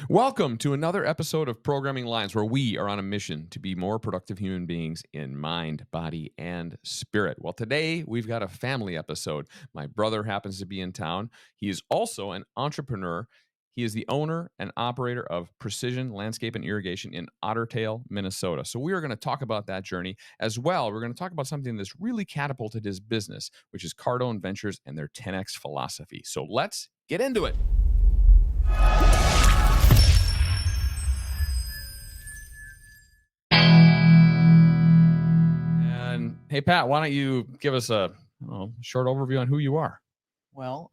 Welcome to another episode of Programming Lines, where we are on a mission to be more productive human beings in mind, body, and spirit. Well, today we've got a family episode. My brother happens to be in town. He is also an entrepreneur. He is the owner and operator of Precision Landscape and Irrigation in Ottertail, Minnesota. So we are going to talk about that journey as well. We're going to talk about something that's really catapulted his business, which is Cardone Ventures and their 10X philosophy. So let's get into it. And hey, Pat, why don't you give us a short overview on who you are? Well,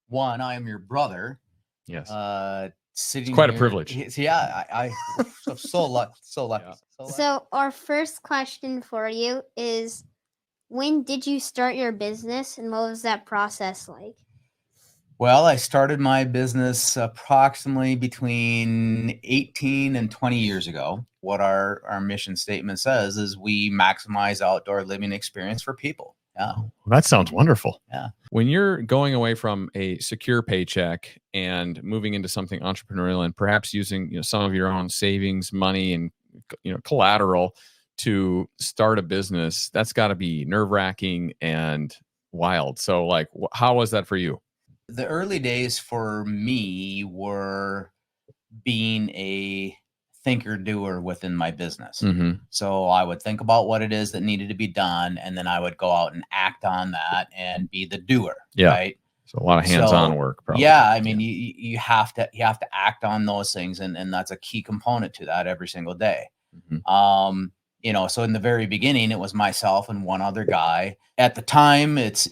one, I am your brother. Yes. Sitting It's quite here, a privilege. Yeah, I'm so lucky. Yeah. So our first question for you is, when did you start your business and what was that process like? Well, I started my business approximately between 18 and 20 years ago. What our mission statement says is we maximize outdoor living experience for people. Yeah. Well, that sounds wonderful. Yeah. When you're going away from a secure paycheck and moving into something entrepreneurial and perhaps using some of your own savings, money, and collateral to start a business, that's got to be nerve-wracking and wild. So, like, how was that for you? The early days for me were being a thinker-doer within my business. Mm-hmm. So I would think about what it is that needed to be done, and then I would go out and act on that and be the doer. Yeah. Right. So a lot of hands-on work, probably. Yeah. I mean, you have to act on those things, and that's a key component to that every single day. Mm-hmm. So in the very beginning, it was myself and one other guy. At the time, it's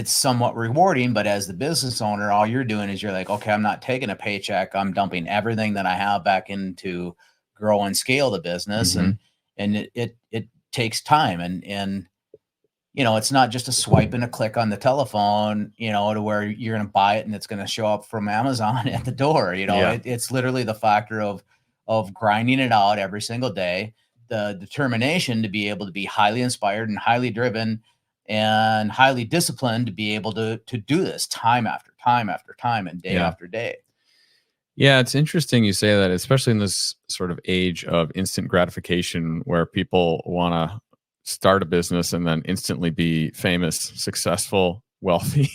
somewhat rewarding, but as the business owner, all you're doing is you're like, okay, I'm not taking a paycheck. I'm dumping everything that I have back into grow and scale the business. Mm-hmm. And it takes time. And it's not just a swipe and a click on the telephone, to where you're going to buy it and it's going to show up from Amazon at the door. It's literally the factor of grinding it out every single day. The determination to be able to be highly inspired and highly driven and highly disciplined to be able to do this time after time after time and day after day. Yeah, it's interesting you say that, especially in this sort of age of instant gratification where people want to start a business and then instantly be famous, successful, wealthy.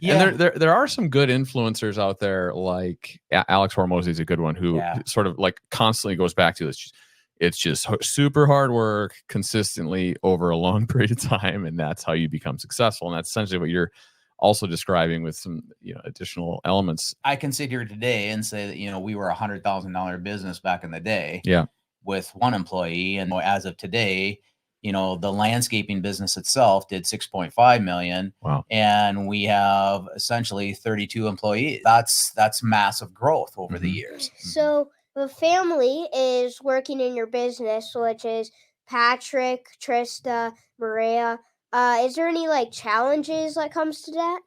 Yeah. And there are some good influencers out there, like Alex Hormozy is a good one who sort of like constantly goes back to this. It's just super hard work consistently over a long period of time, and that's how you become successful. And that's essentially what you're also describing with some additional elements. I can sit here today and say that we were $100,000 business back in the day. Yeah. With one employee, and as of today, the landscaping business itself did 6.5 million. Wow. And we have essentially 32 employees. That's massive growth over the years. So the family is working in your business, which is Patrick, Trista, Maria. Is there any challenges that comes to that?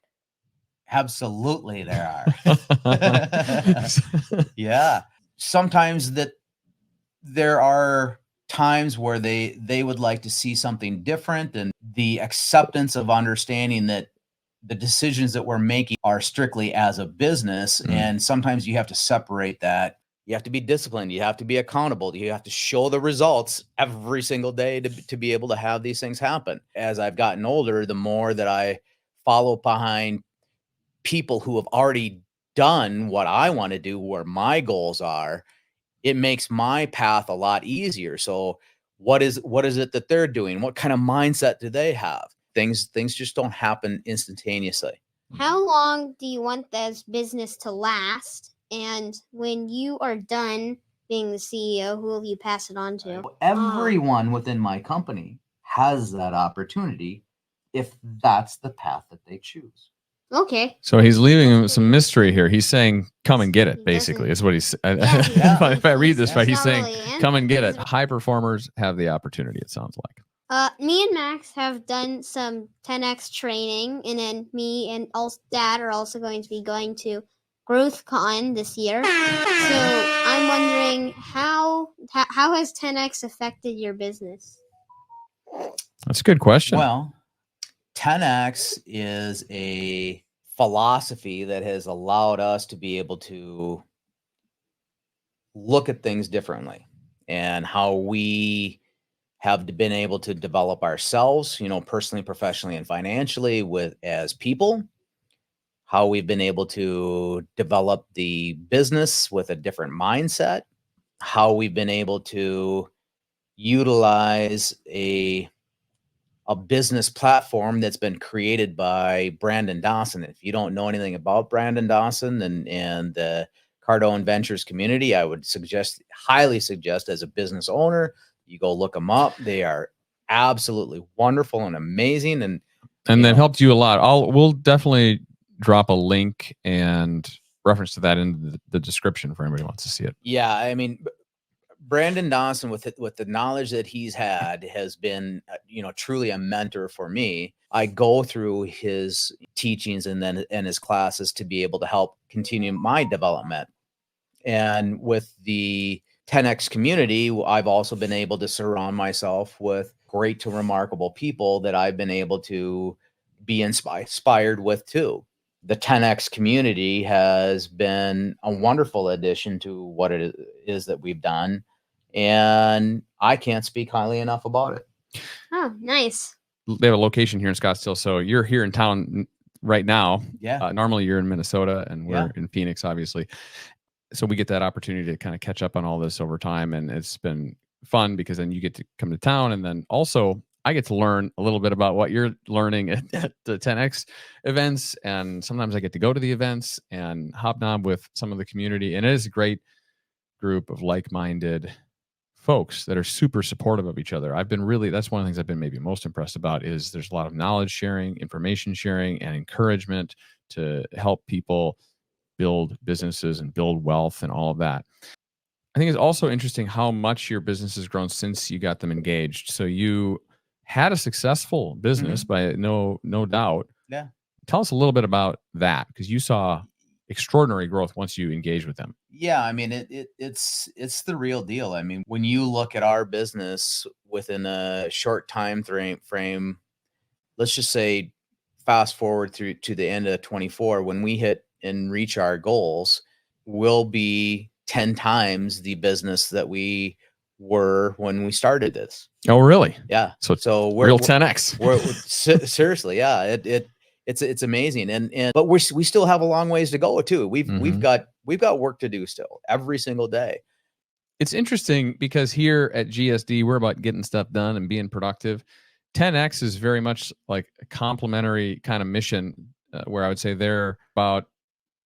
Absolutely, there are. Yeah. Sometimes that there are times where they would like to see something different, and the acceptance of understanding that the decisions that we're making are strictly as a business. And sometimes you have to separate that. You have to be disciplined. You have to be accountable. You have to show the results every single day to be able to have these things happen. As I've gotten older, the more that I follow behind people who have already done what I want to do, where my goals are, it makes my path a lot easier. So what is it that they're doing? What kind of mindset do they have? Things just don't happen instantaneously. How long do you want this business to last? And when you are done being the CEO, who will you pass it on to? Everyone within my company has that opportunity if that's the path that they choose. Okay. So he's leaving some mystery here. He's saying, come and get it, basically, is what he's if I read this right, he's saying, come and get it. High performers have the opportunity, it sounds like. Me and Max have done some 10X training, and then me and Dad are also going to be going to GrowthCon this year. So I'm wondering, how has 10X affected your business? That's a good question. Well, 10X is a philosophy that has allowed us to be able to look at things differently, and how we have been able to develop ourselves, personally, professionally, and financially as people, how we've been able to develop the business with a different mindset, how we've been able to utilize a business platform that's been created by Brandon Dawson. If you don't know anything about Brandon Dawson and the Cardone Ventures community, I would highly suggest as a business owner, you go look them up. They are absolutely wonderful and amazing. And that helped you a lot. We'll definitely drop a link and reference to that in the description for anybody who wants to see it. Yeah. I mean, Brandon Dawson, with the knowledge that he's had, has been, truly a mentor for me. I go through his teachings and his classes to be able to help continue my development. And with the 10X community, I've also been able to surround myself with great to remarkable people that I've been able to be inspired with too. The 10X community has been a wonderful addition to what it is that we've done. And I can't speak highly enough about it. Oh, nice. They have a location here in Scottsdale. So you're here in town right now. Yeah. Normally you're in Minnesota and we're in Phoenix, obviously. So we get that opportunity to kind of catch up on all this over time. And it's been fun because then you get to come to town. And then also I get to learn a little bit about what you're learning at the 10X events. And sometimes I get to go to the events and hobnob with some of the community. And it is a great group of like-minded folks that are super supportive of each other. That's one of the things I've been maybe most impressed about is there's a lot of knowledge sharing, information sharing, and encouragement to help people build businesses and build wealth and all of that. I think it's also interesting how much your business has grown since you got them engaged. So you had a successful business by no doubt. Yeah. Tell us a little bit about that, because you saw extraordinary growth once you engaged with them. Yeah, I mean, it's the real deal. I mean, when you look at our business within a short time frame, let's just say fast forward through to the end of 24, when we hit and reach our goals, we'll be 10 times the business that we were when we started this. Oh, really? Yeah. So we're real 10X. We're seriously, yeah. It's amazing, but we still have a long ways to go too. We've got work to do still every single day. It's interesting because here at GSD, we're about getting stuff done and being productive. 10X is very much like a complementary kind of mission, where I would say they're about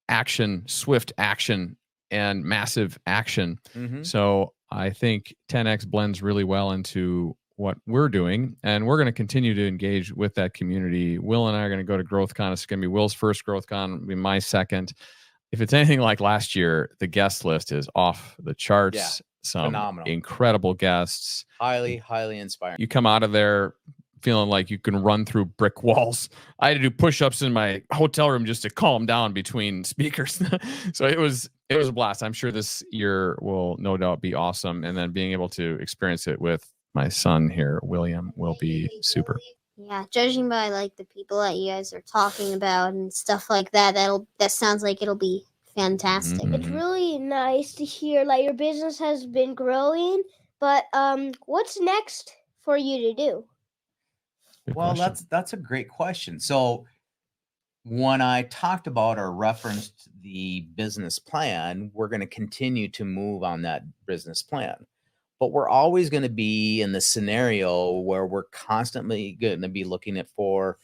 action, swift action, and massive action. So I think 10X blends really well into what we're doing, and we're going to continue to engage with that community. Will and I are going to go to GrowthCon. It's going to be Will's first GrowthCon, it'll be my second. If it's anything like last year, the guest list is off the charts. Yeah, some phenomenal, incredible guests, highly inspiring. You come out of there feeling like you can run through brick walls. I had to do push-ups in my hotel room just to calm down between speakers. So it was a blast. I'm sure this year will no doubt be awesome, and then being able to experience it with my son here, William, will be super. Yeah, judging by like the people that you guys are talking about and stuff like that, that sounds like it'll be fantastic. It's really nice to hear like your business has been growing, but what's next for you to do? Well, that's a great question. So when I talked about or referenced the business plan, we're going to continue to move on that business plan. But we're always going to be in the scenario where we're constantly going to be looking at for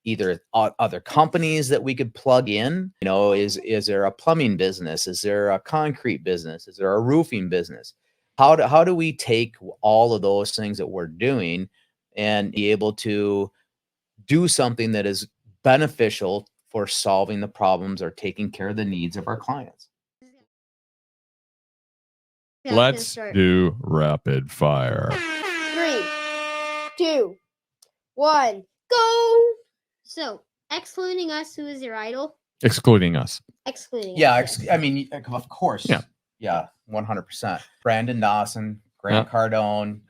either other companies that we could plug in. Is there a plumbing business? Is there a concrete business? Is there a roofing business? How do we take all of those things that we're doing and be able to do something that is beneficial for solving the problems or taking care of the needs of our clients? Yeah, let's do rapid fire. 3, 2, 1, go. So, excluding us, who is your idol? Excluding us. Excluding Yeah, us. I mean, of course. Yeah, 100%. Brandon Dawson, Grant Cardone,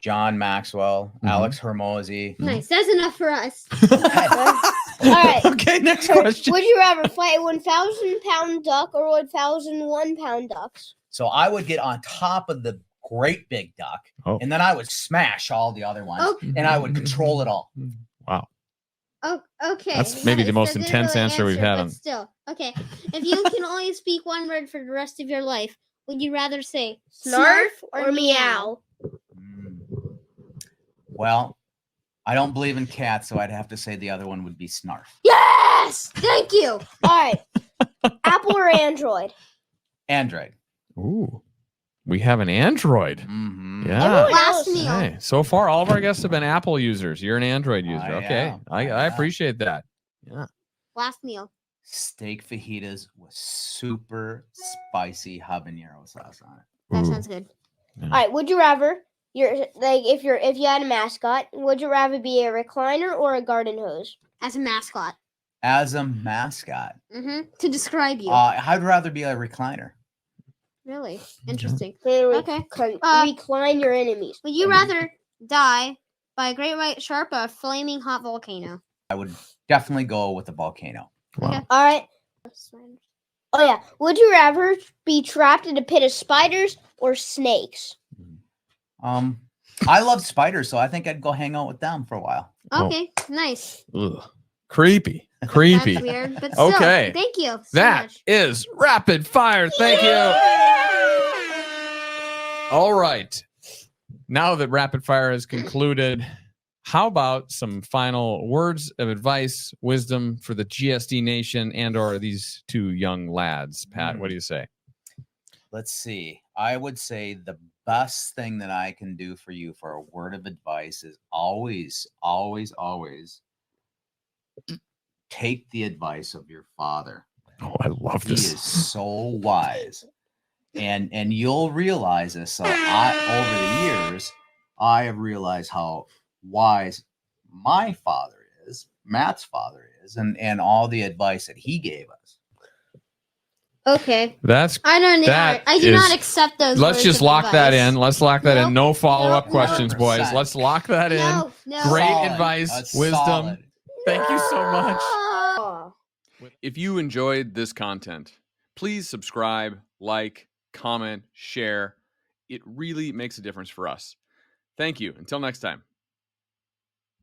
John Maxwell, Alex Hermosi. Nice. That's enough for us. right. Okay, next question. Would you rather fight 1,000-pound duck or 1,001-pound ducks? So I would get on top of the great big duck, Oh. and then I would smash all the other ones, Oh. and I would control it all. Wow. Oh, okay. That's maybe the most didn't intense answer we've had but on- Still, okay. If you can only speak one word for the rest of your life, would you rather say Snarf or meow? Well, I don't believe in cats, so I'd have to say the other one would be snarf. Yes! Thank you! All right. Apple or Android? Android. Ooh. We have an Android. Mm-hmm. Yeah. Everyone Last knows. meal. Hey, so far, all of our guests have been Apple users. You're an Android user. I Okay. am. I I am. appreciate that. Yeah. Last meal. Steak fajitas with super spicy habanero sauce on it. That Ooh. sounds good. Yeah. All right. Would you rather if you had a mascot, would you rather be a recliner or a garden hose? As a mascot. As a mascot, To describe you. I'd rather be a recliner. Really? Interesting. Okay. Okay. Recline your enemies. Would you rather die by a great white shark or a flaming hot volcano? I would definitely go with the volcano. Wow. Okay. All right. Oh yeah. Would you rather be trapped in a pit of spiders or snakes? I love spiders, so I think I'd go hang out with them for a while. Oh. Okay. Nice. Ugh. Creepy. Creepy. That's weird. But still, Okay. thank you so That much. is rapid fire. Thank you. All right. Now that rapid fire has concluded, how about some final words of advice, wisdom for the GSD Nation and or these two young lads? Pat, what do you say? Let's see. I would say the best thing that I can do for you for a word of advice is always, always, always take the advice of your father. Oh, I love He this. is so wise. And you'll realize this. So over the years, I have realized how wise my father is, Matt's father is, and all the advice that he gave us. Okay. That's I don't. That I do not is- accept those. let's words just of lock that advice. in. Let's lock that in. No follow-up Nope, questions, boys. 100%. Let's lock that in. No. No. Great Solid. advice, That's wisdom. solid. Thank you so much. Oh. If you enjoyed this content, please subscribe, like, comment, share. It really makes a difference for us. Thank you. Until next time.